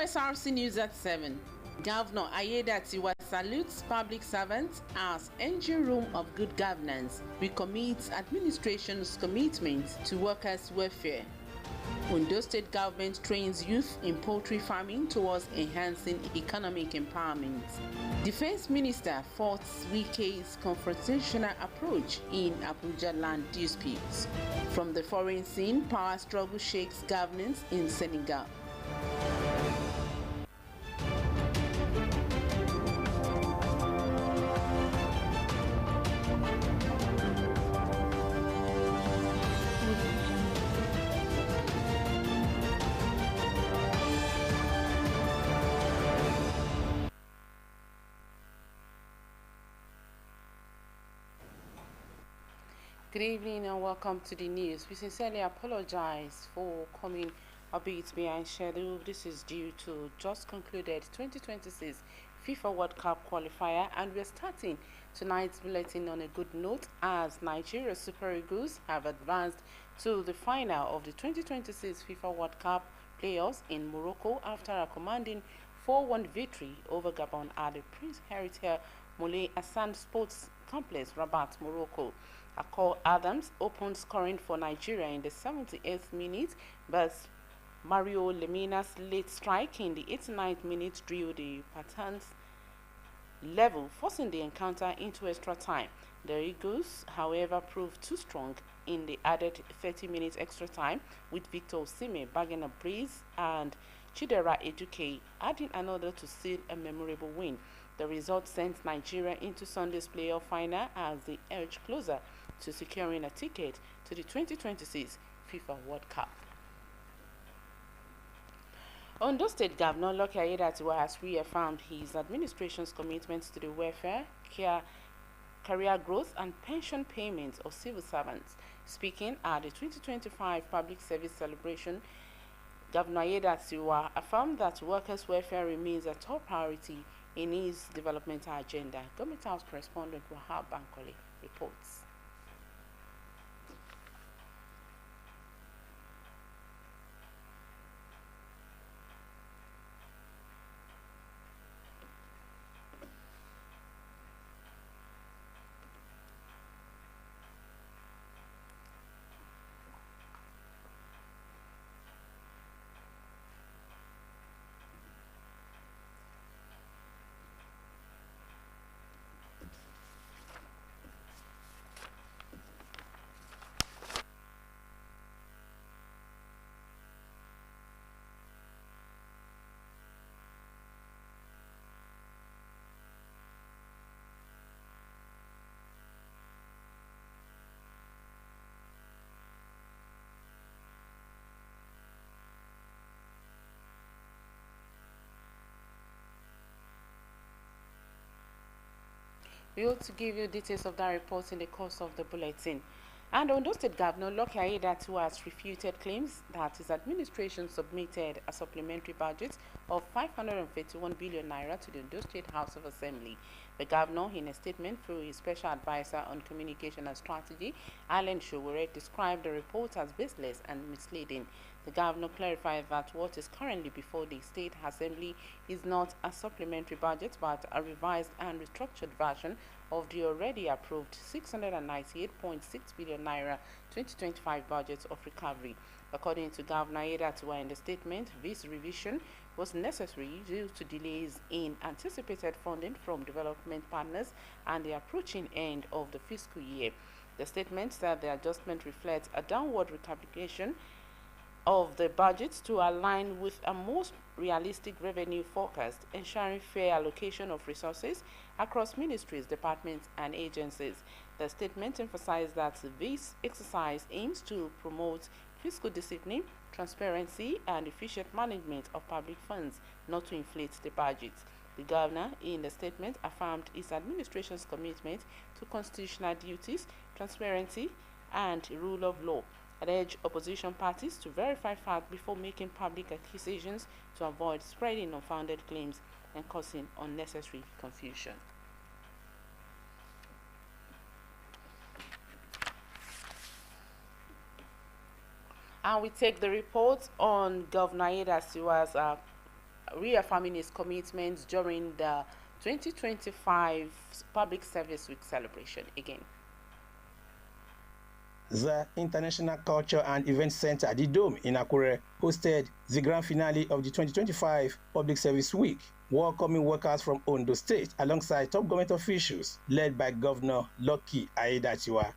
Osrc News at 7. Governor Ayedatiwa salutes public servants as engine room of good governance. Recommits administration's commitment to workers' welfare. Ondo State government trains youth in poultry farming towards enhancing economic empowerment. Defense Minister faults Wike's confrontational approach in Abuja land disputes. From the foreign scene, power struggle shakes governance in Senegal. Good evening and welcome to the news. We sincerely apologize for coming a bit behind schedule. This is due to just concluded 2026 FIFA World Cup qualifier, and we're starting tonight's bulletin on a good note as Nigeria Super Eagles have advanced to the final of the 2026 FIFA World Cup playoffs in Morocco after a commanding 4-1 victory over Gabon at the Prince Heritier Moulay Hassan Sports Complex, Rabat, Morocco. Akol Adams opened scoring for Nigeria in the 78th minute, but Mario Lemina's late strike in the 89th minute drew the Patans level, forcing the encounter into extra time. The Eagles, however, proved too strong in the added 30-minute extra time, with Victor Osimhen bagging a brace and Chidera Eduke adding another to seal a memorable win. The result sent Nigeria into Sunday's playoff final as they edged closer to securing a ticket to the 2026 FIFA World Cup. Ondo State Governor Lucky Ayedatiwa has reaffirmed his administration's commitments to the welfare, career growth and pension payments of civil servants. Speaking at the 2025 Public Service Celebration, Governor Ayedatiwa affirmed that workers' welfare remains a top priority in his developmental agenda. Government House correspondent Wahab Bankole reports. We hope to give you details of that report in the course of the bulletin. And Ondo State Governor Lucky Ayedatiwa has refuted claims that his administration submitted a supplementary budget of 531 billion naira to the Ondo State House of Assembly. The governor, in a statement through his special advisor on communication and strategy, Alan Showore, described the report as baseless and misleading. The governor clarified that what is currently before the State Assembly is not a supplementary budget but a revised and restructured version of the already approved 698.6 billion naira 2025 budget of recovery. According to Governor Ayedatiwa in the statement, this revision was necessary due to delays in anticipated funding from development partners and the approaching end of the fiscal year. The statement said the adjustment reflects a downward recalculation of the budget to align with a most realistic revenue forecast, ensuring fair allocation of resources across ministries, departments, and agencies. The statement emphasized that this exercise aims to promote fiscal discipline, transparency, and efficient management of public funds, not to inflate the budget. The governor, in the statement, affirmed his administration's commitment to constitutional duties, transparency, and rule of law, and urged opposition parties to verify facts before making public accusations to avoid spreading unfounded claims and causing unnecessary confusion. And we take the report on Governor Ayedatiwa's reaffirming his commitments during the 2025 Public Service Week celebration again. The International Culture and Event Center, the Dome in Akure, hosted the grand finale of the 2025 Public Service Week, welcoming workers from Ondo State alongside top government officials led by Governor Lucky Aiyedatiwa.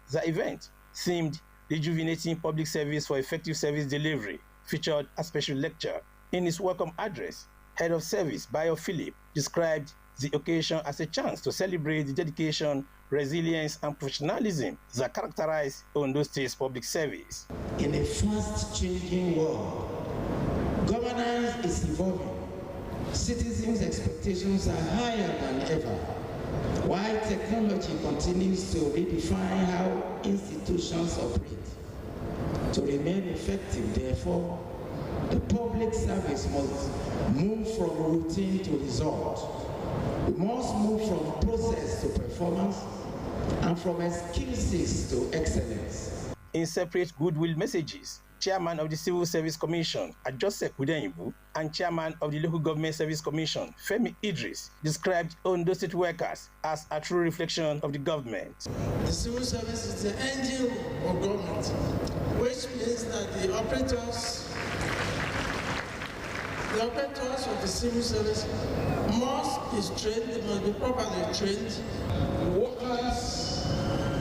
The event, themed Rejuvenating Public Service for Effective Service Delivery, featured a special lecture. In his welcome address, Head of Service Bayo Philip described the occasion as a chance to celebrate the dedication, resilience, and professionalism that characterize Ondo State's public service. In a fast-changing world, governance is evolving. Citizens' expectations are higher than ever, while technology continues to redefine how institutions operate. To remain effective, therefore, the public service must move from routine to result. We must move from process to performance and from excuses to excellence. In separate goodwill messages, Chairman of the Civil Service Commission, Osrc and Chairman of the Local Government Service Commission, Femi Idris, described Ondo State workers as a true reflection of the government. The civil service is the engine of government, which means that the operators of the civil service must be trained, they must be properly trained. Workers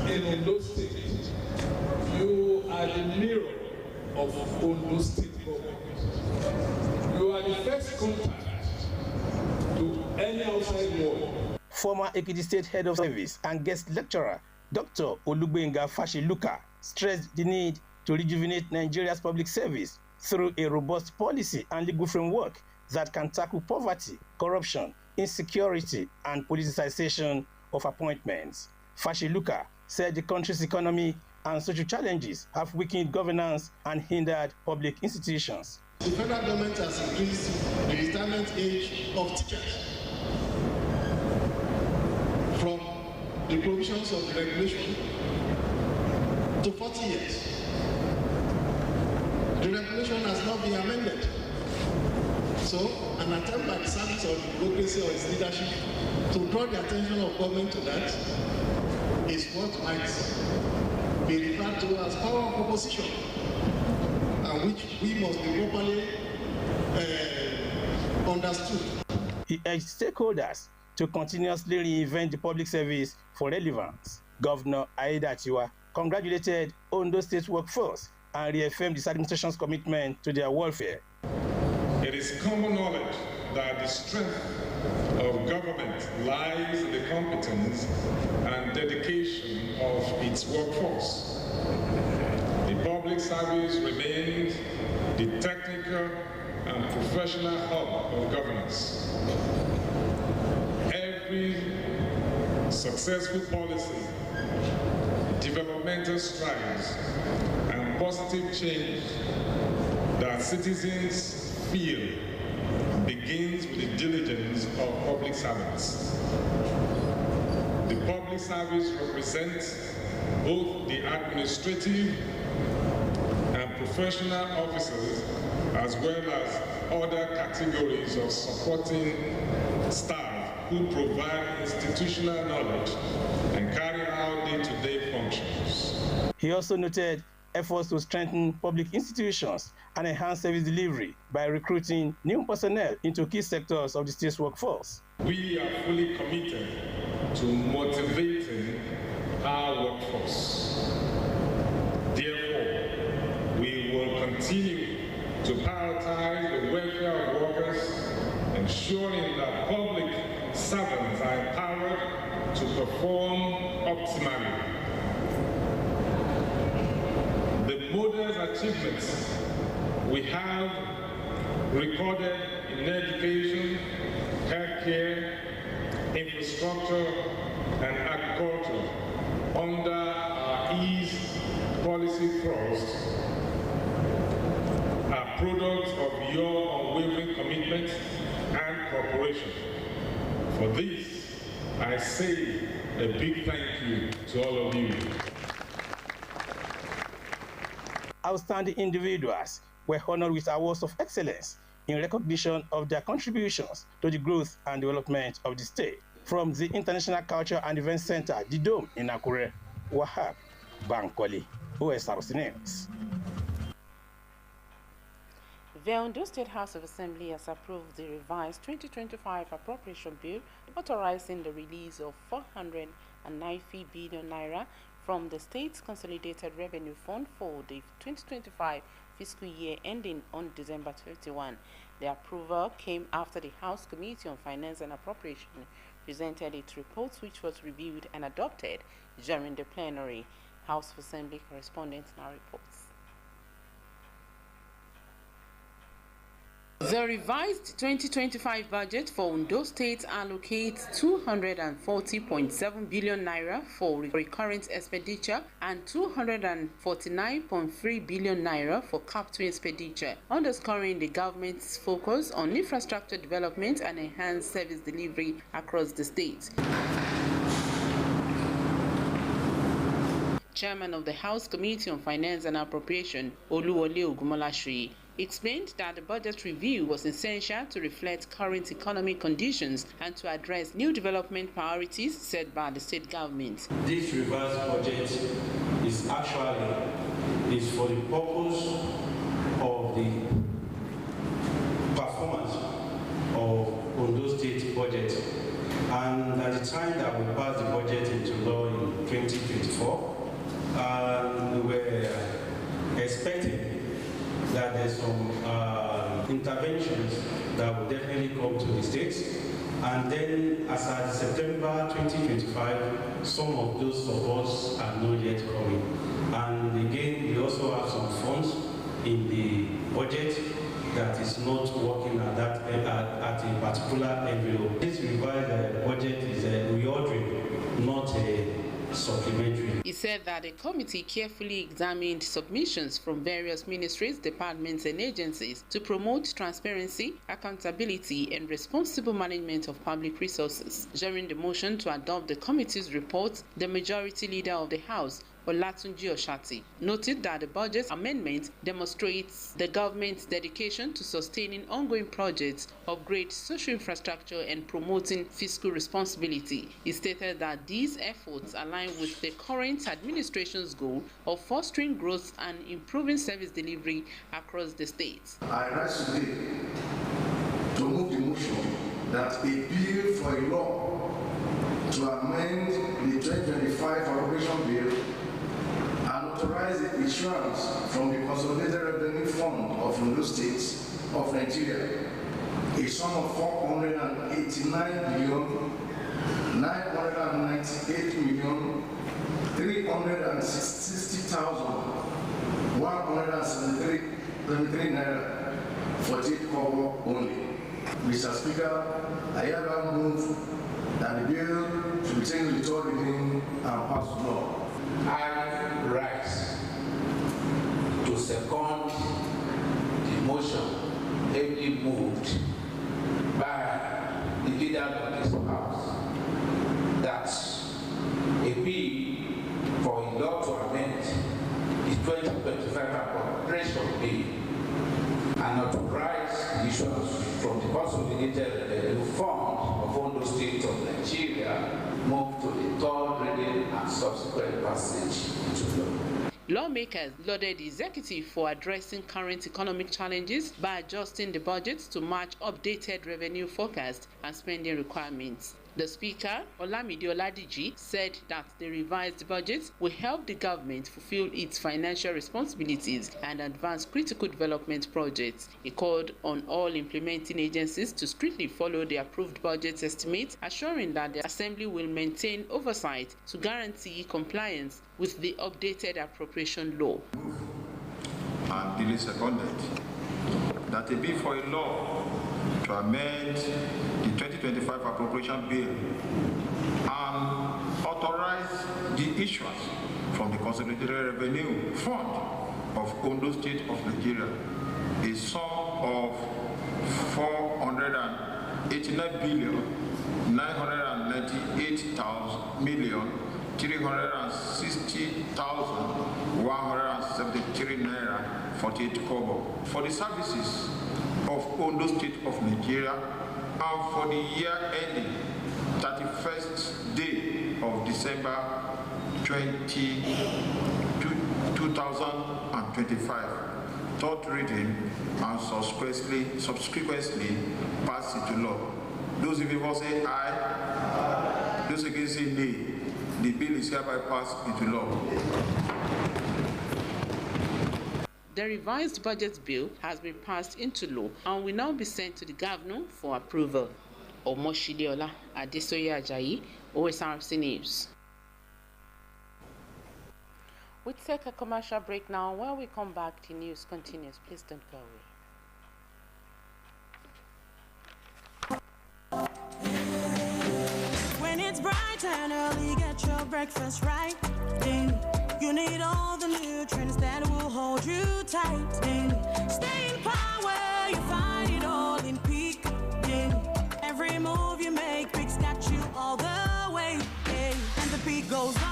in Ondo State, you are the mirror of Ondo State government. You are the first contact to any outside world. Former Ekiti State Head of Service and guest lecturer, Dr. Olugbenga Fashiluka, stressed the need to rejuvenate Nigeria's public service through a robust policy and legal framework that can tackle poverty, corruption, insecurity, and politicization of appointments. Fashiluka said the country's economy and social challenges have weakened governance and hindered public institutions. The federal government has increased the retirement age of teachers from the provisions of the regulation to 40 years. The regulation has not been amended. So, an attempt by the service of the bureaucracy or its leadership to draw the attention of government to that is what might be referred to as power of opposition, and which we must be properly understood. He urged stakeholders to continuously reinvent the public service for relevance. Governor Aiyedatiwa congratulated Ondo State workforce and reaffirmed the administration's commitment to their welfare. It is common knowledge that the strength of government lies in the competence and dedication of its workforce. The public service remains the technical and professional hub of governance. Every successful policy, developmental strides, and positive change that citizens feel begins with the diligence of public servants. The public service represents both the administrative and professional officers as well as other categories of supporting staff who provide institutional knowledge and carry out day-to-day functions. He also noted efforts to strengthen public institutions and enhance service delivery by recruiting new personnel into key sectors of the state's workforce. We are fully committed to motivating our workforce. Therefore, we will continue to prioritize the welfare of workers, ensuring that public servants are empowered to perform optimally. Modest achievements we have recorded in education, healthcare, infrastructure, and agriculture under our ease policy thrust are products of your unwavering commitment and cooperation. For this, I say a big thank you to all of you. Outstanding individuals were honored with awards of excellence in recognition of their contributions to the growth and development of the state. From the International Culture and Events Center, the Dome in Akure, Wahab Bankole, Osrc News. The Ondo State House of Assembly has approved the revised 2025 appropriation bill authorizing the release of 490 billion naira from the state's consolidated revenue fund for the 2025 fiscal year ending on December 31. The approval came after the House Committee on Finance and Appropriation presented its report, which was reviewed and adopted during the plenary. House of Assembly correspondent now reports. The revised 2025 budget for Ondo State allocates 240.7 billion naira for recurrent expenditure and 249.3 billion naira for capital expenditure, underscoring the government's focus on infrastructure development and enhanced service delivery across the state. Chairman of the House Committee on Finance and Appropriation, Oluwole Ogunmolashoye, explained that the budget review was essential to reflect current economic conditions and to address new development priorities set by the state government. This revised budget is for the purpose of the performance of Ondo State budget. And at the time that we passed the budget into law in 2024, we were expecting that there's some interventions that will definitely come to the states. And then as at September 2025, some of those supports are not yet coming. And again, we also have some funds in the budget that is not working at a particular envelope. This revised budget is a reordering, not a supplementary. He said that the committee carefully examined submissions from various ministries, departments, and agencies to promote transparency, accountability, and responsible management of public resources. During the motion to adopt the committee's report, the majority leader of the House, Olatunji Oshati, noted that the budget amendment demonstrates the government's dedication to sustaining ongoing projects, upgrade social infrastructure, and promoting fiscal responsibility. He stated that these efforts align with the current administration's goal of fostering growth and improving service delivery across the state. I rise today to move the motion that a bill for a law to amend the 2025 appropriation bill and authorize the issuance from the Consolidated Revenue Fund of Ondo State of Nigeria a sum of 489,998,360,173 naira 48 kobo only. Mr. Speaker, I hereby move that the bill should be taken to the third reading and pass law. I rise to second the motion ably moved by the leader of this House that a bill for a law to amend the 2025 appropriation bill and authorize the issuance from the Consolidated Revenue Fund of Ondo State of Nigeria move to the third reading and subsequent passage into law. Lawmakers lauded the executive for addressing current economic challenges by adjusting the budget to match updated revenue forecasts and spending requirements. The Speaker, Olamide Oladiji, said that the revised budget will help the government fulfill its financial responsibilities and advance critical development projects. He called on all implementing agencies to strictly follow the approved budget estimates, assuring that the Assembly will maintain oversight to guarantee compliance with the updated appropriation law. And duly seconded that a bill for a law to amend the 2025 appropriation bill and authorize the issuance from the Consolidated Revenue Fund of Ondo State of Nigeria a sum of 489,998,000,000 360,173 naira 48 kobo for the services of Ondo State of Nigeria and for the year ending 31st day of December 2025. Third reading and subsequently pass into law. Those in favor say aye. Those against say nay. The bill is hereby passed into law. The revised budget bill has been passed into law and will now be sent to the governor for approval. Omoshideola Adesoye Ajayi, Osrc News. We take a commercial break now. When we come back, the news continues. Please don't go away. When it's bright and early, get your breakfast right. Ding. You need all the nutrients that will hold you tight. Ding. Stay in power, you find it all in peak. Ding. Every move you make, Peak's got you all the way. Ding. And the peak goes on.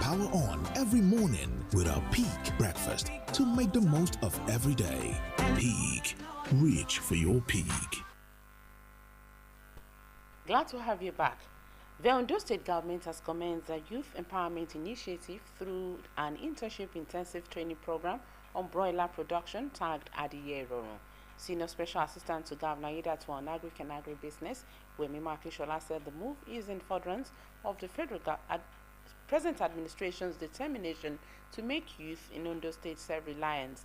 Power on every morning with our Peak breakfast to make the most of every day. Peak. Reach for your peak. Glad to have you back. The Ondo State government has commenced a youth empowerment initiative through an internship-intensive training program on broiler production tagged Adiye Roro. Senior Special Assistant to Governor Idatu on Agric and Agribusiness, Wemima Akishola, said the move is in furtherance of the present administration's determination to make youth in Ondo State self-reliant.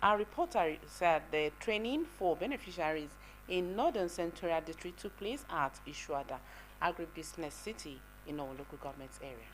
Our reporter said the training for beneficiaries in Northern Central District took place at Ishuada, Agribusiness City in our local government area.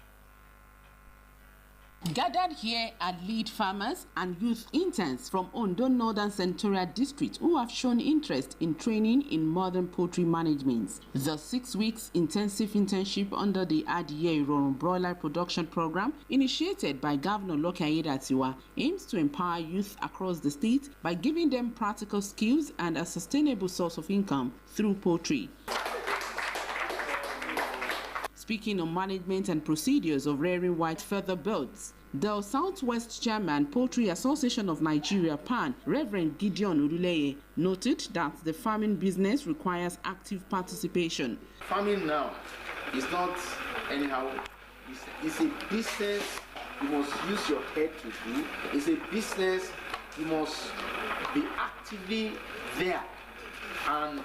Gathered here are lead farmers and youth interns from Ondo Northern Central District who have shown interest in training in modern poultry management. The 6 weeks intensive internship under the Adiye Roro broiler production program initiated by Governor Loke Aiyedatiwa aims to empower youth across the state by giving them practical skills and a sustainable source of income through poultry. Speaking on management and procedures of rearing white feather birds, the Southwest Chairman, Poultry Association of Nigeria, PAN, Reverend Gideon Uruleye, noted that the farming business requires active participation. Farming now is not anyhow. It's a business you must use your head to do. It's a business you must be actively there and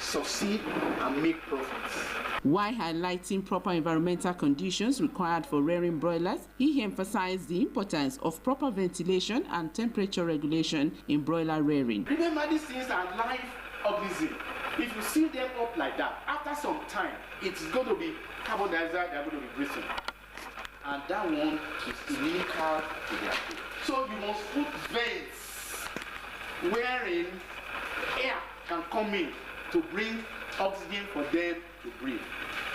succeed and make profits. While highlighting proper environmental conditions required for rearing broilers, he emphasized the importance of proper ventilation and temperature regulation in broiler rearing. Remember, these things are live organisms. If you seal them up like that, after some time, it's going to be carbon dioxide, they're going to be breathing. And that one is inimical to their food. So you must put vents wherein air can come in to bring oxygen for them to breathe.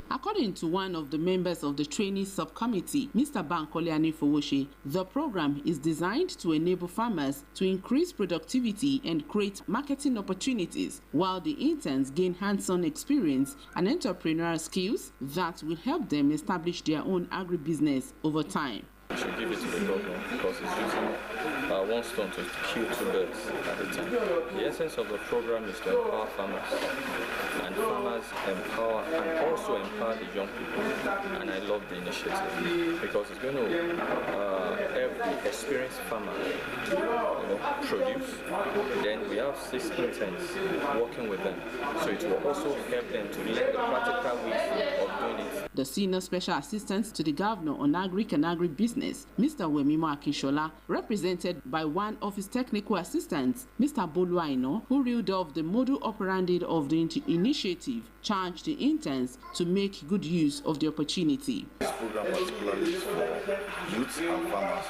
According to one of the members of the training subcommittee, Mr. Bankole Anifowoshe, the program is designed to enable farmers to increase productivity and create marketing opportunities, while the interns gain hands-on experience and entrepreneurial skills that will help them establish their own agribusiness over time. We should give it to the government because it's using one stone to kill two birds at a time. The essence of the program is to empower farmers, and farmers empower and also empower the young people. And I love the initiative because it's going to help the experienced farmer produce. Then we have 6 interns working with them, so it will also help them to learn the practical ways of doing it. The Senior Special Assistant to the Governor on Agric and Agribusiness, Mr. Wemima Akishola, represented by one of his technical assistants, Mr. Bolu Aino, who reeled off the modus operandi of the initiative, charged the interns to make good use of the opportunity. This program particularly is for youth and farmers,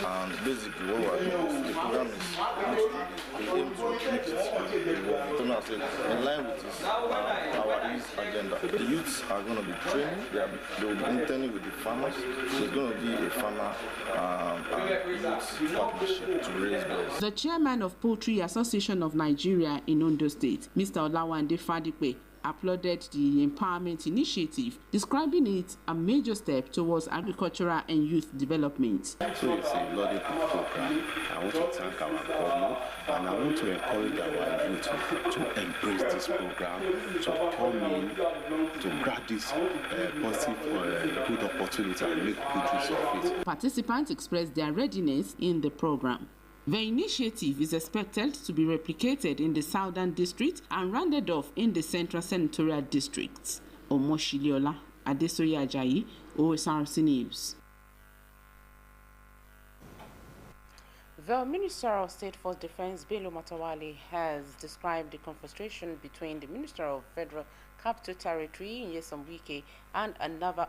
and basically what we are doing is the program is aim to make it in line with our youth agenda. The youths are going to be training, they will be interning with the farmers, so it's going to be a farmer and youth partnership to raise birds. The chairman of Poultry Association of Nigeria in Ondo State, Mr. Olawande Fadipe, applauded the empowerment initiative, describing it a major step towards agricultural and youth development. So it's a laudable program. I want to thank our government, and I want to encourage our youth to embrace this program, to come in, to grab this positive, good opportunity and make good use of it. Participants expressed their readiness in the program. The initiative is expected to be replicated in the Southern District and rounded off in the Central Senatorial Districts. Omoshiliola Adesoye Ajayi, Osrc News. The Minister of State for Defense, Bello Matawale, has described the confrontation between the Minister of Federal Capital Territory, Nyesom Wike, and another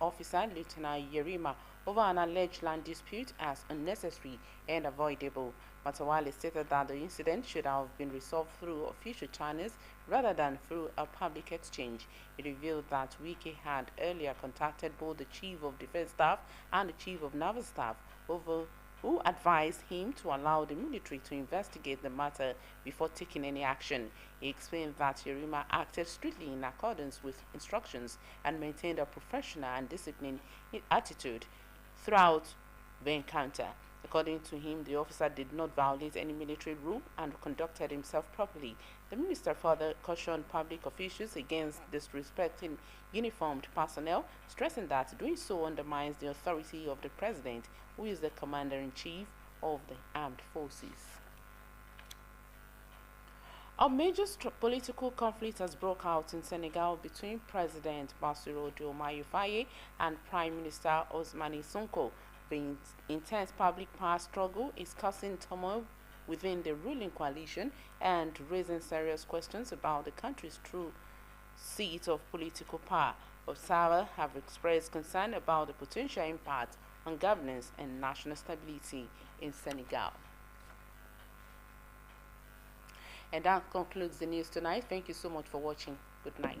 officer, Lieutenant Yerima, over an alleged land dispute as unnecessary and avoidable. Matawale stated that the incident should have been resolved through official channels rather than through a public exchange. He revealed that Wike had earlier contacted both the Chief of Defense Staff and the Chief of Naval Staff, who advised him to allow the military to investigate the matter before taking any action. He explained that Yerima acted strictly in accordance with instructions and maintained a professional and disciplined attitude throughout the encounter. According to him, the officer did not violate any military rule and conducted himself properly. The minister further cautioned public officials against disrespecting uniformed personnel, stressing that doing so undermines the authority of the president, who is the commander-in-chief of the armed forces. A major political conflict has broke out in Senegal between President Bassirou Diomaye Faye and Prime Minister Ousmane Sonko. The intense public power struggle is causing turmoil within the ruling coalition and raising serious questions about the country's true seat of political power. Observers have expressed concern about the potential impact on governance and national stability in Senegal. And that concludes the news tonight. Thank you so much for watching. Good night.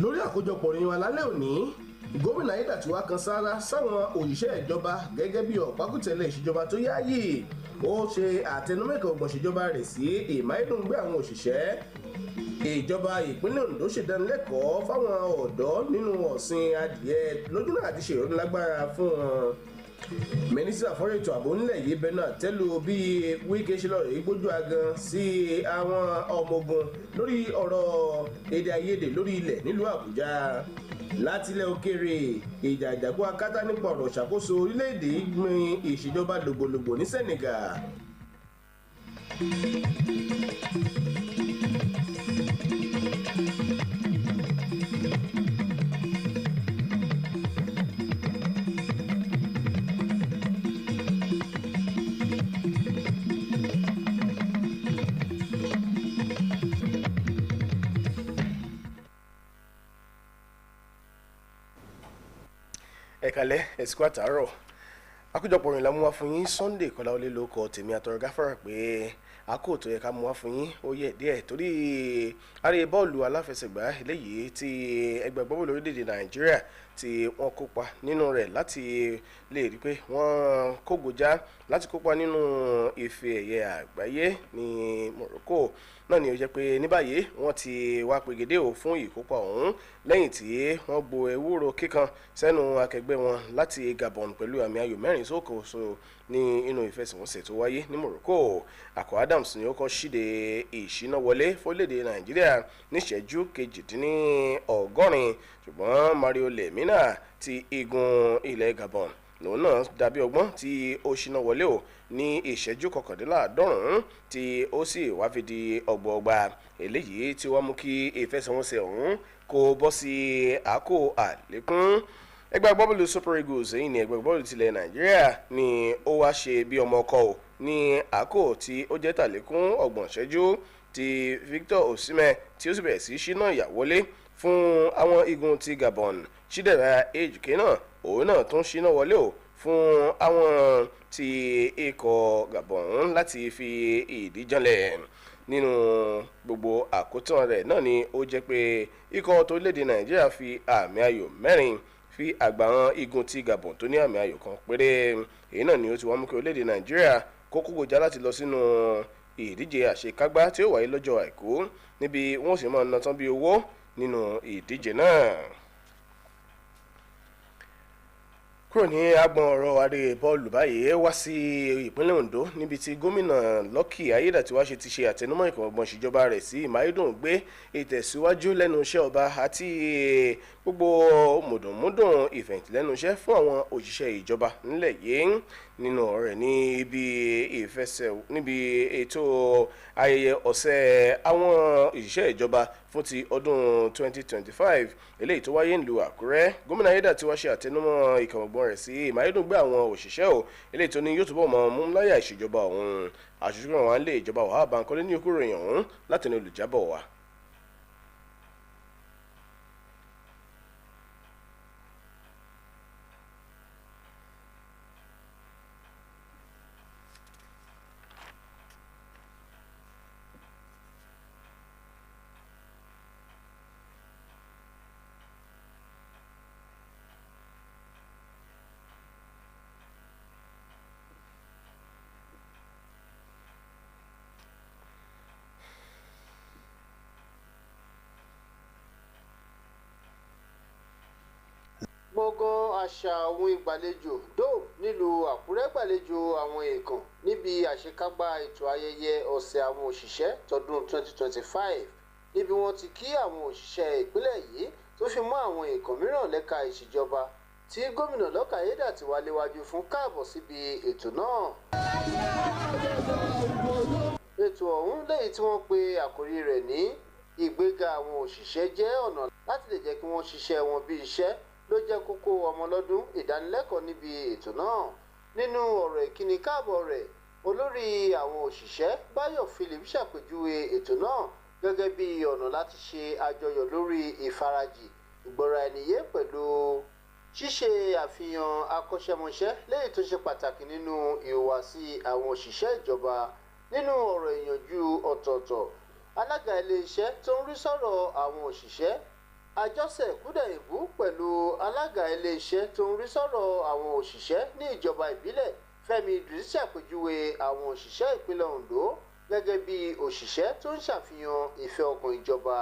lórí àkójọpọ̀ ìròyìn wa lálẹ́ òní gómìnà Aiyedatiwa kan sára sáwọn òṣìṣẹ́ ìjọba gẹ́gẹ́ bí ọ̀pákùtẹ̀lẹ̀ ìṣèjọba tó yááyì ó ṣe àtẹnumẹ́kọ̀ ọgbọ̀n ìṣèjọba rẹ̀ sí ìmáyédùngbé àwọn òṣìṣẹ́. Ìjọba ìpínlẹ̀ Ondo ṣèdánilẹ́kọ̀ọ́ fáwọn ọ̀dọ́ nínú ọ̀sìn adìẹ lójúnà àti ṣèrànlágbára fún wọn. Mínísítà fọ́rọ̀ ètò ààbò nílẹ̀ yìí bẹnu àtẹ́lù bí Wike ṣe lọ́ọ́ rí gbójú agan sí àwọn ọmọ ogun lórí ọ̀rọ̀ èdè àìyedè lórí ilẹ̀ nílùú Àbújá. Látilẹ̀ òkèèrè ìjà àjàkú akátá nípa ọ̀rọ̀ ìṣàkóso orílẹ̀-èdè gbin ìṣèjọba lògbòlògbò ní Senegal. Ẹ̀kálẹ́ ẹ̀sìkú àtàárọ̀ àkójọpọ̀ ìrìnlá mú wá fún yín Sunday Kọ́láwọlé ló kọ tèmi àtọ̀rọ̀ gáfárà pé àkókò tó yẹ ká mú wá fún yín ó yẹ díẹ̀ torí ààrẹ bọ́ọ̀lù aláfẹsẹ̀gbá eléyìí tí ẹgbẹ́ bọ́ọ̀lù orílẹ̀-èdè Nàìjíríà tí wọ́n kópa nínú rẹ̀ láti lè rí pé wọ́n kógojá láti kópa nínú ife ẹ̀yẹ àgbáyé ní Morocco náà ni ó jẹ́ pé ní báyìí wọ́n ti wá pegedé o fún ìkópa ọ̀hún lẹ́yìn tí wọ́n gbo ewúro kíkan sẹ́nu akẹgbẹ́ wọn láti Gabon pẹ̀lú àmì ayò 4-0 ní inú ìfẹsẹ̀wọnsẹ̀ tó wáyé ní Morocco. Akọ Adams ni ó kọ́ síde ìṣíná wọlé fórílẹ̀-èdè Nàìjíríà níṣẹ́jú 82 ṣùgbọ́n Mario Lemina ti igun ilẹ̀ Gabon lòun náà dàbí ọgbọ́n tí ó ṣíná wọlé o ní ìṣẹ́jú kọkàndínláàádọ́rùn-ún tí ó sì wá fi di ọgbọọgba eléyìí tí wọ́n mú kí ìfẹsẹ̀wọnsẹ̀ ọ̀hún kó bọ́ sí àkó àlékún. ẹgbẹ́ agbábọ́ọ̀lù Super Eagles èyí ni ẹgbẹ́ agbábọ́ọ̀lù tilẹ̀ Nàìjíríà ni ó wá ṣe bí ọmọ ọkọ o ní àkó tí ó jẹ́ tàlékún ọgbọ̀n ṣẹ́jú ti Victor Osimhen tí ó sì bẹ̀rẹ̀ sí ṣínà ìyàwọlé fún àwọn igun ti Gabon. Chidera Ejike náà òun náà tún ṣínà wọlé o fún àwọn ti ikọ̀ Gabon láti fi ìdí janlẹ̀. Nínú gbogbo àkótán rẹ̀ náà ni ó jẹ́ pé ikọ̀ tó léde Nàìjíríà fi àmì ayò 4 fi àgbàrán igun ti Gabon tó ní àmì ayò 1 péré. èyí náà ni ó ti wá mú kí orílẹ̀-èdè Nàìjíríà kó kógojá láti lọ sínú ìdíje àṣekágbá tí ó wáyé lọ́jọ́ àìkú níbi wọ́n sì máa ná tán bí owó nínú ìdíje náà. kúrò ní agbọn ọ̀rọ̀ adé bọ́ọ̀lù báyìí wá sí ìpínlẹ̀ Ondo níbi tí gómìnà Lucky Ayédàtiwá ti ṣe àtẹnumọ́ ìkọ̀ọ̀gbọ̀n ìṣèjọba rẹ̀ sí ìmáyédùn gbé ìtẹ̀síwájú lẹ́nu iṣẹ́ ọba àti gbogbo mùdùnmúdùn ìfẹ̀yìntì lẹ́nu iṣẹ́ fún àwọn òṣìṣẹ́ ìjọba nílẹ̀ yìí. nínú ọ̀rẹ́ níbi ètò ayẹyẹ ọ̀sẹ̀ àwọn òṣìṣẹ́ ìjọba fún ti ọdún 2025 eléyìí tó wáyé nílùú Àkúrẹ́, gómìnà Ayédàtiwá ṣe àtẹnumọ́ ìkọ̀ọ̀gbọ̀n rẹ̀ sí ìmáyédùngbé àwọn òṣìṣẹ́ o eléyìí tó ní yóò túbọ̀ mọ́ mú láyà ìṣèjọba ọ̀hún. àṣojú kan wà ń lé ìjọba Wàhálà Bankole ní okú ròyìn ọ̀hún láti ní olùjábọ̀ wa. gbọ̀ngàn àṣà ohun ìgbàlejò dome nílùú Àkúrẹ́ gbàlejò àwọn èèkàn níbi àṣekágbá ètò ayẹyẹ ọ̀sẹ̀ àwọn òṣìṣẹ́ tọdún 2025 níbi wọ́n ti kí àwọn òṣìṣẹ́ ìpínlẹ̀ yìí tó fi mọ́ àwọn èèkàn mìíràn lẹ́ka ìṣèjọba tí gómìnà Lucky Ayédàtiwá léwájú fún káàbọ̀ síbi ètò náà. ètò ọ̀hún lẹ́yìn tí wọ́n pe àkórí rẹ̀ ní ìgbéga àwọn òṣìṣẹ́ jẹ́ ọ̀nà láti lè jẹ́ kí wọ́n ṣiṣẹ́ wọn bí iṣẹ́ ló jẹ́ kókó ọmọlọ́dún ìdánilẹ́kọ̀ọ́ níbi ètò náà. nínú ọ̀rọ̀ ìkíni káàbọ̀ rẹ̀ olórí àwọn òṣìṣẹ́ Báyọ̀ Philip ṣàpèjúwe ètò náà gẹ́gẹ́ bí ọ̀nà láti ṣe àjọyọ̀ lórí ìfarajì ìgbọ́ra ẹniyé pẹ̀lú ṣíṣe àfihàn akọ́ṣẹ́mọṣẹ́ lẹ́yìn tó ṣe pàtàkì nínú ìhùwàsí àwọn òṣìṣẹ́ ìjọba. nínú ọ̀rọ̀ ìyànjú ọ̀tọ̀ọ̀tọ̀ alága iléeṣẹ́ tó ń rí sọ̀rọ̀ àwọn òṣìṣẹ́ Àjọṣe Kúdẹ̀yìnbó pẹ̀lú alága iléeṣẹ́ tó ń rí sọ̀rọ̀ àwọn òṣìṣẹ́ ní ìjọba ìbílẹ̀ Fẹ́mi Idris ṣàpèjúwe àwọn òṣìṣẹ́ ìpínlẹ̀ Ondo gẹ́gẹ́ bí òṣìṣẹ́ tó ń ṣàfihàn ìfẹ́ ọkàn ìjọba.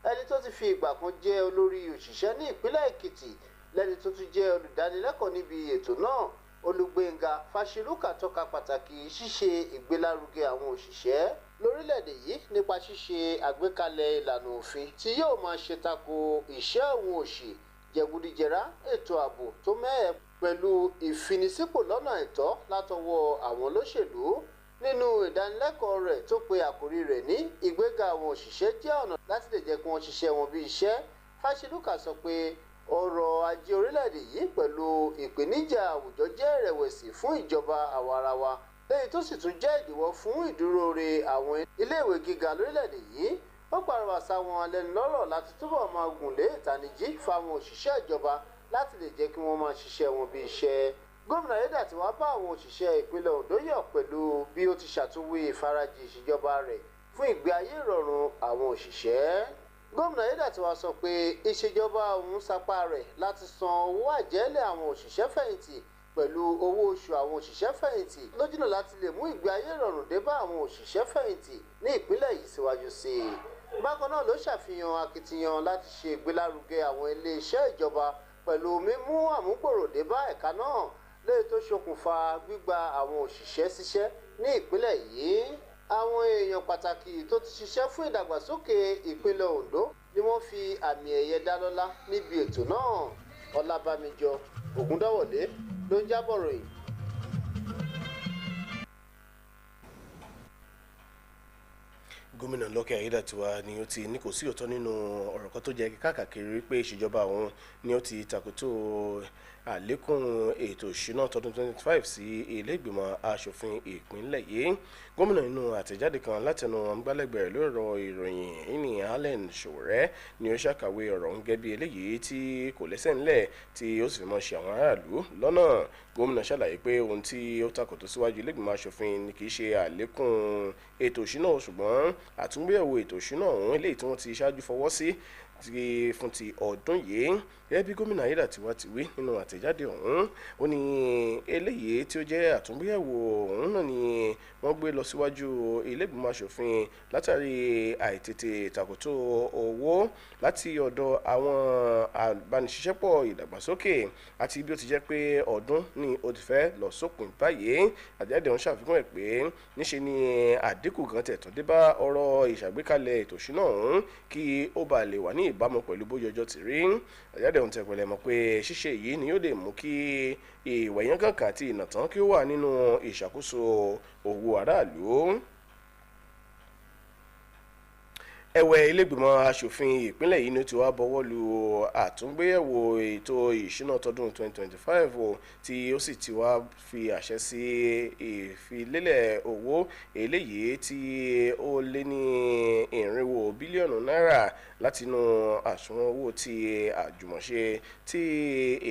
ẹni tó ti fi ìgbà kan jẹ́ olórí òṣìṣẹ́ ní ìpínlẹ̀ Èkìtì lẹ́ni tó tún jẹ́ olùdánilẹ́kọ̀ọ́ níbi ètò náà Olúgbénga Fáṣelúkà tọ́ka pàtàkì ṣíṣe ìgbélárugẹ àwọn òṣìṣẹ́ lórílẹ̀‐èdè yìí nípa ṣíṣe àgbékalẹ̀ ìlànà òfin tí yóò máa ṣe tako ìṣẹ́ òun òṣì jẹgúdújẹrá ètò ààbò tó mẹ́hẹ̀ pẹ̀lú ìfinisípò lọ́nà àìtọ́ látọwọ́ àwọn olóṣèlú. nínú ìdánilẹ́kọ̀ọ́ rẹ̀ tó pe àkórí rẹ̀ ní ìgbéga àwọn òṣìṣẹ́ jẹ́ ọ̀nà láti lè jẹ́ kí wọ́n ṣiṣẹ́ wọn bí iṣẹ́, Fáṣelúkà sọ pé ọrọ̀ ajé orílẹ̀‐èdè yìí pẹ̀lú ìpèníjà àwùjọ jẹ́ ìrẹ̀wẹ̀sì fún ìjọba àwarawa lẹ́yìn tó sì tún jẹ́ ìdíwọ́ fún ìdúróore àwọn iléèwé gíga lórílẹ̀‐èdè yìí. ó pàrọwà sáwọn alẹ́nulọ́rọ̀ láti túbọ̀ máa gùnlé ìtanijí fáwọn òṣìṣẹ́ ìjọba láti lè jẹ́ kí wọ́n máa ṣiṣẹ́ wọn bí iṣẹ́. gómìnà Ayédàtiwá bá àwọn òṣìṣẹ́ ìpínlẹ̀ Ondo yọ̀ pẹ̀lú bí ó ti ṣàtúnwí ìfarajì ìṣèjọba rẹ̀ fún ìgbé ayé ìrọ̀rùn àwọn òṣìṣẹ́. gómìnà Ayédàtiwá sọ pé ìṣèjọba òun sapá rẹ̀ láti san owó àjẹ́lẹ̀ àwọn òṣìṣẹ́ fẹ̀yìntì pẹ̀lú owó oṣù àwọn òṣìṣẹ́ fẹ̀yìntì lójúnà láti lè mú ìgbé ayé ìrọ̀rùn dé bá àwọn òṣìṣẹ́ fẹ̀yìntì ní ìpínlẹ̀ yìí síwájú sí i. bákan náà ló ṣàfihàn akitiyan láti ṣe ìgbélárugẹ àwọn iléeṣẹ́ ìjọba pẹ̀lú mímú àmúgbòrò dé bá ẹ̀ka náà léyìí tó ṣokùnfà gbígba àwọn òṣìṣẹ́ síṣẹ́ ní ìpínlẹ̀ yìí. àwọn èèyàn pàtàkì tó ti ṣiṣẹ́ fún ìdàgbàsókè ìpínlẹ̀ Ondo ni wọ́n fi àmì ẹ̀yẹ dá lọ́lá níbi ètò náà. Ọlábàmíjọ Ògúndáwọ̀dé ló ń jábọ̀ ròyìn. gómìnà Lọ́kẹ́ Ayédàtiwa ni ó ti ní kò sí òótọ́ nínú ọ̀rọ̀ kan tó jẹ́ káàkiri pé ìṣèjọba òun ni ó ti takòtò àlékún ètò ìṣúná tọdún 2025 sí ilé ìgbìmọ̀ asòfin ìpínlẹ̀ yìí. Gómìnà nínú àtẹ̀jáde kan látẹnu amúgbálẹ́gbẹ̀ẹ́ lóòrọ̀ ìròyìn ìní Allen Sowore ni ó ṣàkàwé ọ̀rọ̀ ń gẹ́bí eléyìí tí kò lẹ́sẹ̀ ńlẹ̀ tí ó sì fi mọ́ ṣe àwọn aráàlú lọ́nà. Gómìnà ṣàlàyé pé ohun tí ó takòtò síwájú ilé ìgbìmọ̀ asòfin ni kì í ṣe àlékún ètò ìṣúná ṣùgbọ́n àtúngbéyẹ̀wò ètò ìṣúná ọ̀hún eléyìí tí wọ́n ti ṣáájú fọwọ́ sí fún ti ọdún yìí. Gẹ́gẹ́ bí gómìnà Ayédàtiwa ti wí nínú àtẹ̀jáde ọ̀hún, ó ní eléyìí tí ó jẹ́ àtúngbéyẹ̀wò ọ̀hún náà ni wọ́n gbé lọ síwájú ilé ìgbìmọ̀ asòfin látàrí àìtètè takòtò owó láti ọ̀dọ̀ àwọn abániṣiṣẹ́pọ̀ ìdàgbàsókè àti bí ó ti jẹ́ pé ọdún ni ó ti fẹ́ lọ sópin báyìí. Àtẹ̀jáde ọ̀hún ṣàfikún ẹ̀ pé níṣe ni àdínkù kan tẹ̀ tó dé bá ọ̀rọ̀ ìṣàgbékalẹ̀ ètò ìṣúná ọ̀hún kí ó bá lè wà ní ìbámu pẹ̀lú bóyá ọjọ́ ti rí. Àtẹ̀jáde ọ̀hún tẹ̀ pẹ̀lẹ́ mọ̀ pé ṣíṣe èyí ni yóò lè mú kí ìwẹ̀yán kankan àti ìnàtán kí ó wà nínú ìṣàkóso owó aráàlú. Ẹ̀wẹ̀ ilégbìmọ̀ asòfin ìpínlẹ̀ yìí ni ó ti wá bọwọ́ lu àtúngbéyẹ̀wò ètò ìṣúná tọdún 2025 tí ó sì ti wá fi àṣẹ sí ìfilélẹ̀ owó eléyìí tí ó lé ní 400 bílíọ̀nù náírà látinú àsùnwọ̀n owó ti àjùmọ̀ṣe ti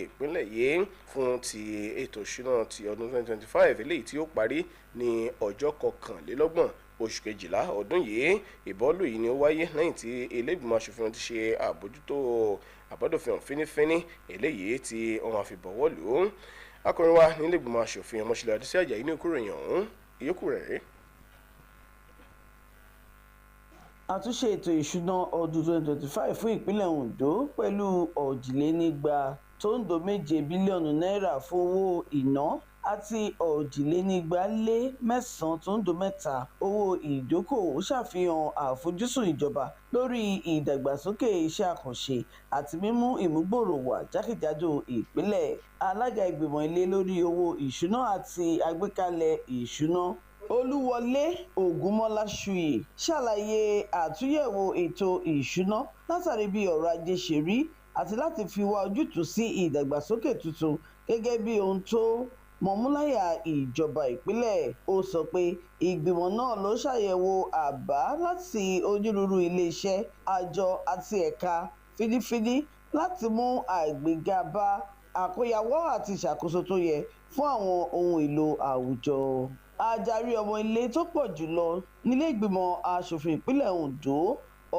ìpínlẹ̀ yìí fún ti ètò ìṣúná ti ọdún 2025 eléyìí tí ó parí ní ọjọ́ 21 oṣù kejìlá ọdún yìí. Ìbọ́lù yìí ni ó wáyé lẹ́yìn tí ilé ìgbìmọ̀ asòfin ti ṣe àbójútó àbádòfin fínífíní eléyìí tí wọ́n fi bọ̀wọ́ lù ú. Akọrin wa nílé ìgbìmọ̀ asòfin Ọmọṣẹ́lẹ̀ Adésí Àjàyí ní ìkúròyìn ọ̀hún ìyókù rẹ̀. Àtúnṣe ètò ìṣúná ọdún 2025 fún ìpínlẹ̀ Ondo pẹ̀lú $7 bílíọ̀nù náírà fún owó ìná àti $9 owó ìdókòwò ṣàfihàn àfojúsùn ìjọba lórí ìdàgbàsókè iṣẹ́ àkànṣe àti mímú ìmúgbòòrò wà jákèjádò ìpínlẹ̀. Alága ìgbìmọ̀ ilé lórí owó ìṣúná àti àgbékalẹ̀ ìṣúná Olúwọlé Ògúnmọ́láṣùyè ṣàlàyé àtúnyẹ̀wò ètò ìṣúná látàrí bí ọrọ̀ ajé ṣe rí àti láti fi wá ojútùú sí ìdàgbàsókè tuntun gẹ́gẹ́ bí ohun tó mọ̀múláyà ìjọba ìpínlẹ̀. Ó sọ pé ìgbìmọ̀ náà ló ṣàyẹ̀wò àbá láti onírúurú iléeṣẹ́, àjọ àti ẹ̀ka fínífíní láti mú àgbéga bá àkóyawọ́ àti ìṣàkóso tó yẹ fún àwọn ohun èlò àwùjọ. Adarí ọmọ ilé tó pọ̀ jùlọ nílé ìgbìmọ̀ asòfin ìpínlẹ̀ Ondo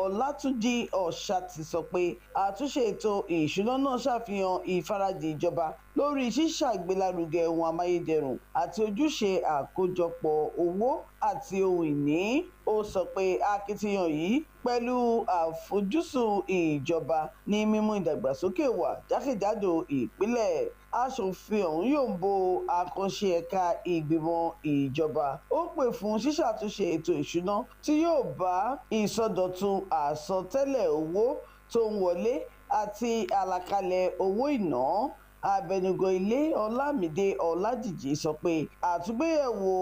Ọlátúnjí Ọ̀ṣàtì sọ pé àtúnṣe ètò ìṣúná náà ṣàfihàn ìfarajì ìjọba lórí ṣíṣàgbélárugẹ ohun amáyédẹrùn àti ojúṣe àkójọpọ̀ owó àti ohun ìní. Ó sọ pé akitiyan yìí pẹ̀lú àfojúsùn ìjọba ní mímú ìdàgbàsókè wà jákèjádò ìpínlẹ̀. Aṣòfin ọ̀hún yóò bo àkànṣe ẹ̀ka ìgbìmọ̀ ìjọba. Ó pè fún ṣíṣàtúnṣe ètò ìṣúná tí yóò bá ìsọdọ̀tun àsọtẹ́lẹ̀ owó tó ń wọlé àti àlàkalẹ̀ owó ìná. Abẹnugan ilé Ọlámídé Ọládìjí sọ pé àtúngbéyẹ̀wò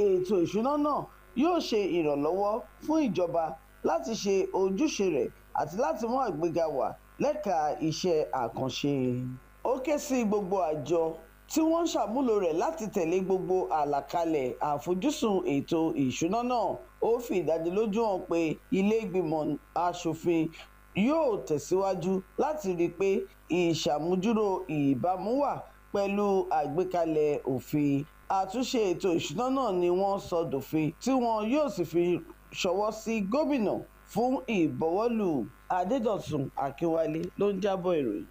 ètò ìṣúná náà yóò ṣe ìrànlọ́wọ́ fún ìjọba láti ṣe ojúṣe rẹ̀ àti láti mú àgbéga wá lẹ́ka iṣẹ́ àkànṣe. Ó ké sí gbogbo àjọ tí wọ́n ń ṣàmúlò rẹ̀ láti tẹ̀lé gbogbo àlàkalẹ̀ àfojúsùn ètò ìṣúná náà. Ó fi ìdánilójú hàn pé ilé ìgbìmọ̀ aṣòfin yóò tẹ̀síwájú láti rí i pé ìṣàmúdúró ìbámu wà pẹ̀lú àgbékalẹ̀ òfin. Àtúnṣe ètò ìṣúná náà ni wọ́n sọ dòfin tí wọn yóò sì fi ṣọwọ́ sí gómìnà fún ìbọwọ́lù. Adédọ̀tun Akínwálé ló ń jábọ̀ ìròyìn.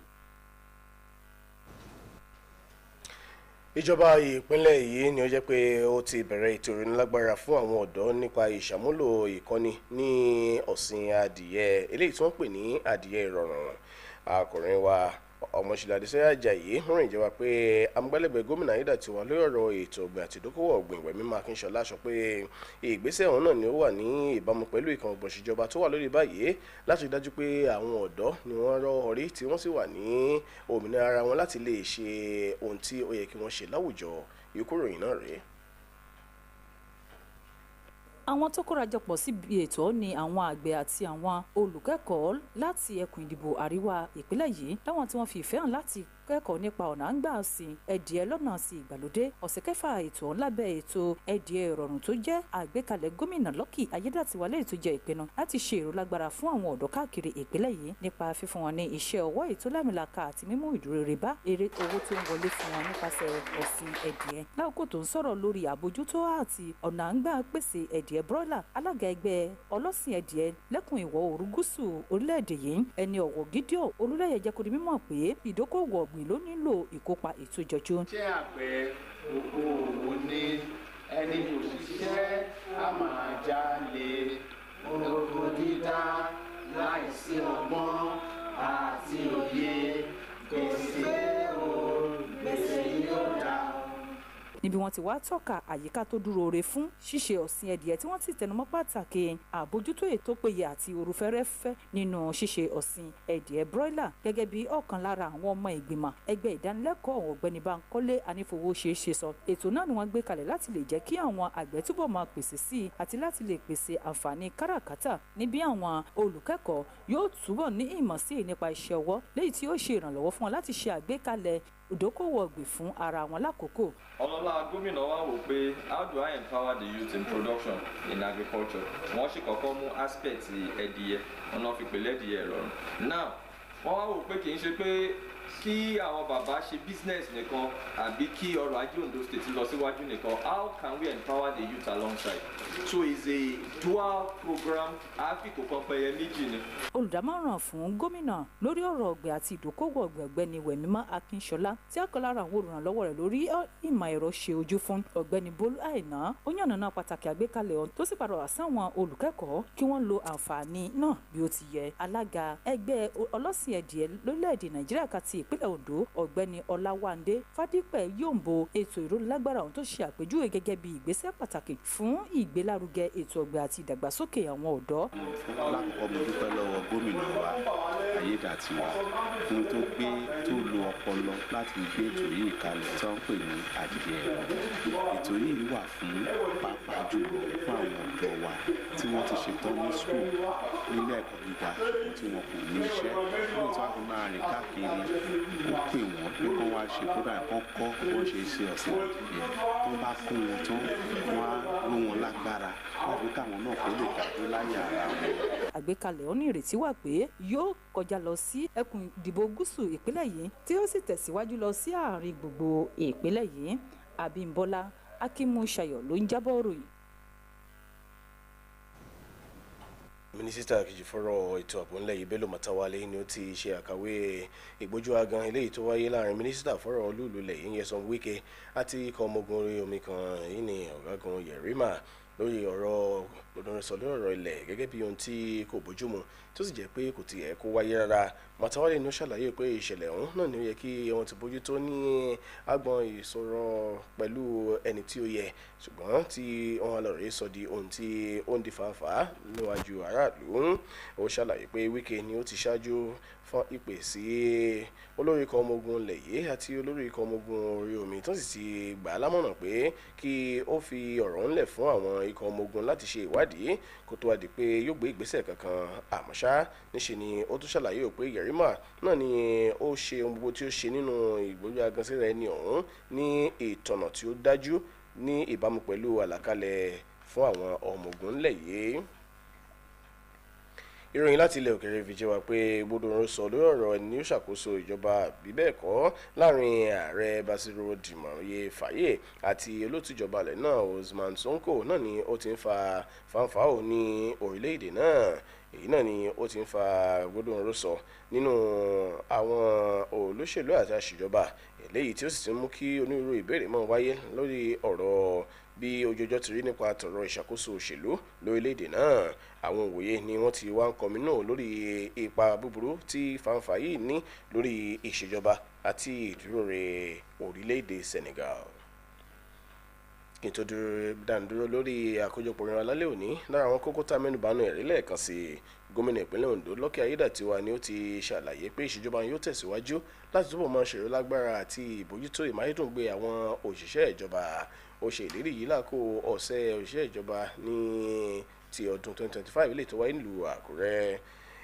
Ìjọba ìpínlẹ̀ yìí ni ó jẹ́ pé ó ti bẹ̀rẹ̀ ètò ìrónilágbára fún àwọn ọ̀dọ́ nípa ìṣàmúlò ìkọ́ni ní ọ̀sìn adìyẹ eléyìí tí wọ́n pè ní adìyẹ ìrọ̀rùn. Akọ̀rin wa Ọmọṣẹ́lá Adéṣẹ́yà Àjàyí rìn jẹ́ wá pé amúgbálẹ́gbẹ̀ẹ́ gómìnà Ayédàtiwa lórí ọ̀rọ̀ ètò ọ̀gbìn àti ìdókòwò ọ̀gbìn Wẹ̀mímọ́ Akínṣọlá sọ pé ìgbésẹ̀ ọ̀hún náà ni ó wà ní ìbámu pẹ̀lú ìkan ọ̀gbọ̀n ìṣèjọba tó wà lórí báyìí láti rí dájú pé àwọn ọ̀dọ́ ni wọ́n rọ́ orí tí wọ́n sì wà ní òmìnira ara wọn láti lè ṣe ohun tí ó yẹ kí wọ́n ṣe láwùjọ. ìkóròyìn náà rèé. Àwọn tó kórajọpọ̀ síbi ètò ní àwọn àgbẹ̀ àti àwọn olùkẹ́kọ̀ọ́ láti ẹkùn ìdìbò àríwá ìpínlẹ̀ yìí láwọn tí wọ́n fi ìfẹ́ hàn láti kẹ́kọ̀ọ́ nípa ọ̀nà à ń gbà sin ẹdìẹ lọ́nà sí ìgbàlódé. Ọ̀sẹ̀ kẹfà ètò ọ̀hún lábẹ́ ètò ẹdìẹ ìrọ̀rùn tó jẹ́ àgbékalẹ̀ gómìnà Lucky Ayédàtiwa lẹ́yìn tó jẹ́ ìpinnu láti ṣe èrò lágbára fún àwọn ọ̀dọ́ káàkiri ìpínlẹ̀ yìí nípa fífún wọn ní iṣẹ́ ọwọ́ ètò lámìlaka àti mímú ìdúróore bá èrè owó tó ń wọlé fún wọn nípasẹ̀ ọ̀sìn ẹdìẹ. Lákòókò tó ń sọ̀rọ̀ lórí àbójútó àti ọ̀nà à ń gbà pèsè ẹdìẹ broiler, alága ẹgbẹ́ ọlọ́sìn ẹdìẹ lẹ́kùn ìwọ̀ oòrùn gúúsù orílẹ̀-èdè yìí ẹni ọ̀wọ̀ Gideon Olúlẹ́yẹ jẹ́ kó di mímọ̀ pé ìdókòwò ọ̀gbìn ló nílò ìkópa ètò ìjọjú. Ṣé àgbẹ̀ okòòwò ni ẹni kò ṣiṣẹ́ á máa jalè oko dídá láìsí ọgbọ́n àti òye gbèsè yóò dá. Níbi wọ́n ti wá tọ́ka àyíká tó dúró re fún ṣíṣe ọ̀sìn ẹdìẹ tí wọ́n ti tẹnumọ́ pàtàkì àbójútó ètò péye àti òrùfẹ́rẹ́fẹ́ nínú ṣíṣe ọ̀sìn ẹdìẹ broiler gẹ́gẹ́ bí ọ̀kan lára àwọn ọmọ ìgbìmọ̀ ẹgbẹ́ ìdánilẹ́kọ̀ọ́ ọ̀gbẹ́ni Bánkọ́lé Anífowóṣeéṣe sọ. Ètò náà ni wọ́n gbé kalẹ̀ láti lè jẹ́ kí àwọn àgbẹ̀ túbọ̀ máa pèsè sí i àti láti lè pèsè àǹfààní káràkátà níbi àwọn olùkẹ́kọ̀ọ́ yóò túbọ̀ ní ìmọ̀ sí i nípa iṣẹ́ ọwọ́ léyìí tí ó ṣe ìrànlọ́wọ́ fún wọn láti ṣe àgbékalẹ̀ ìdókòwò ọ̀gbìn fún ara wọn lákòókò. Ọlọ́lá gómìnà wa wò pé how do I empower the youth in production in agriculture? Wọ́n sì kọ́kọ́ mú aspect ẹdìyẹ wọn náà fi pèlè ẹdìyẹ rọrùn. Now wọ́n wá wò pé kì í ṣe pé kí àwọn bàbá ṣe business nìkan àbí kí ọrọ̀ ajé Ondo State lọ síwájú nìkan. How can we empower the youth alongside? So it's a dual program. Àfikò kan pẹ̀yẹ méjì ni. Olùdámọ̀ràn fún gómìnà lórí ọ̀rọ̀ ọ̀gbìn àti ìdókòwò ọ̀gbìn ọ̀gbẹ́ni Wẹ̀mímọ́ Akínṣọlá tí ọ̀kan lára àwọn olùrànlọ́wọ́ rẹ̀ lórí ìmọ̀ ẹ̀rọ ṣe ojú fún ọ̀gbẹ́ni Bólú Àìná ó yànnàná pàtàkì àgbékalẹ̀ ọ̀hún tó sì padà wá sáwọn olùkẹ́kọ̀ọ́ kí wọ́n lo àǹfààní náà bí ó ti yẹ. Alága ẹgbẹ́ ọlọ́sìn ẹdìẹ lórílẹ̀‐èdè Nàìjíríà kàti ìpínlẹ̀ Ondo ọ̀gbẹ́ni Ọláwándé Fádípẹ̀ yòǹbo ètò ìrónilágbára ọ̀hún tó ṣe àpèjúwe gẹ́gẹ́ bí ìgbésẹ̀ pàtàkì fún ìgbélárugẹ ètò ọ̀gbìn àti ìdàgbàsókè àwọn ọ̀dọ́. Lákòókò mo dúpẹ́ lọ́wọ́ gómìnà wa Ayédàtiwa fún tó lo ọpọlọ láti gbé ètò yìí kalẹ̀ tí wọ́n pè ní adìyẹ ẹ̀rọ. Ètò yìí wà fún pàápàá jùlọ fún àwọn ọ̀dọ́ wa tí wọ́n ti ṣetán ní skul nílé ẹ̀kọ́ gíga ṣùgbọ́n tí wọn kò ní iṣẹ́ nígbà tí wọ́n fi máa rìn káàkiri ó pè wọ́n pé kán wá ṣe kódà kán kọ́ wọ́n ṣe ṣe ọ̀sìn adìyẹ tó bá kó wọn tán wọ́n á ró wọn lágbára wọ́n fi káwọn náà kó lè dàgbé láyé ara wọn. Àgbékalẹ̀ ó ní ìrètí wà pé yóò kọjá lọ sí ẹkùn ìdìbò gúúsù ìpínlẹ̀ yìí tí ó sì tẹ̀síwájú lọ sí àárín gbogbo ìpínlẹ̀ yìí. Abímbọ́lá Akínmúṣayọ̀ ló ń jábọ̀ ròyìn. Mínísítà kejì fọ́rọ̀ ètò ààbò ńlẹ̀ yìí Bello Matawalle ni ó ti ṣe àkàwé ìgbójú agan eléyìí tó wáyé láàrin mínísítà fọ́rọ̀ olúùlú ilẹ̀ yìí Nyesom Wike àti ikọ̀ ọmọ ogun orí omi kan yìí ní ọ̀gágun Yerima lórí ọ̀rọ̀ lọ́dọ̀rẹ́sọ lórí ọ̀rọ̀ ilẹ̀ gẹ́gẹ́ bí ohun tí kò bójúmu tó sì jẹ́ pé kò tiẹ̀ kó wáyé rárá. Matawalle ni ó ṣàlàyé pé ìṣẹ̀lẹ̀ ọ̀hún náà ni ó yẹ kí wọ́n ti bójútó ní agbọn ìsọ̀rọ̀ pẹ̀lú ẹni tí ó yẹ ṣùgbọ́n tí wọ́n lọ rèé sọ di ohun tí ó ń di fàáfàá níwájú aráàlú. Ó ṣàlàyé pé Wike ni ó ti ṣáájú fún ìpè sí olórí ikọ̀ ọmọ ogun ilẹ̀ yìí àti olórí ikọ̀ ọmọ ogun orí omi tó sì ti gbà á lámọ̀ràn pé kí ó fi ọ̀rọ̀ ńlẹ̀ fún àwọn ikọ̀ ọmọ ogun láti ṣe ìwádìí kó tó wá di pé yóò gbé ìgbésẹ̀ kankan. Àmọ́ ṣá níṣe ni ó tún ṣàlàyé pé Yerima náà ni ó ṣe ohun gbogbo tí ó ṣe nínú ìgbójú agansíra ẹni ọ̀hún ní ìtọ̀nà tí ó dájú ní ìbámu pẹ̀lú àlàkalẹ̀ fún àwọn ọmọ ogun ńlẹ̀ yìí. Ìròyìn láti ilẹ̀ òkèèrè fi jẹ́ wa pé gbódòrò sọ lórí ọ̀rọ̀ ẹni ó ṣàkóso ìjọba bíbẹ́ẹ̀kọ́ láàrin ààrẹ Basiru Diomaye Faye àti olóòtú ìjọba ilẹ̀ náà Usman Sonko náà ni ó ti ń fa fanfao ní orílẹ̀-èdè náà. Èyí náà ni ó ti ń fa gbódòrò sọ nínú àwọn olóṣèlú àti àṣìjọba eléyìí tí ó sì ti mú kí onírúurú ìbéèrè máa wáyé lórí ọ̀rọ̀ bí ojoojọ́ ti rí nípa tọ̀rọ̀ ìṣàkóso òṣèlú lórílẹ̀‐èdè náà. Àwọn òwòye ni wọ́n ti wá ń kọminú lórí ipa búburú tí fàǹfà yìí ní lórí ìṣèjọba àti ìdúróore orílẹ̀‐èdè Senegal. Kí n tó dúró lórí àkójọpọ̀ ìrìn alálẹ̀ òní, lára àwọn kókó tá a mẹ́nubà nù ẹ̀rí lẹ́ẹ̀kan sí gómìnà ìpínlẹ̀ Ondo Lucky Ayédàtiwa ni ó ti ṣàlàyé pé ìṣèjọba yóò tẹ̀síwájú láti túbọ̀ máa ṣèrò lágbára àti ìbójútó ìmáyédùngbé àwọn òṣìṣẹ́ ìjọba. Ó ṣe ìlérí yìí lákò ọ̀sẹ̀ òṣìṣẹ́ ìjọba ní ti ọdún 2025 ilé tó wáyé nílùú Àkúrẹ́.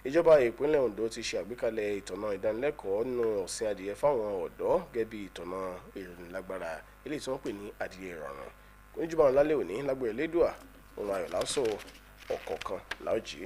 Ìjọba ìpínlẹ̀ Ondo ti ṣe àgbékalẹ̀ ìtọ̀nà ìdánilẹ́kọ̀ọ́ nínú ọ̀sìn adìyẹ fáwọn ọ̀dọ́ gẹ́gẹ́ bí ìtọ̀nà ìròyìnlágbára ilé tí wọ́n pè ní adìyẹ ìrọ̀rùn. Oníjúbà wọn lálẹ́ òní lágbèrè lédùà ohun ayọ̀ lásọ ọ̀kọ̀ọ̀kan láòjì.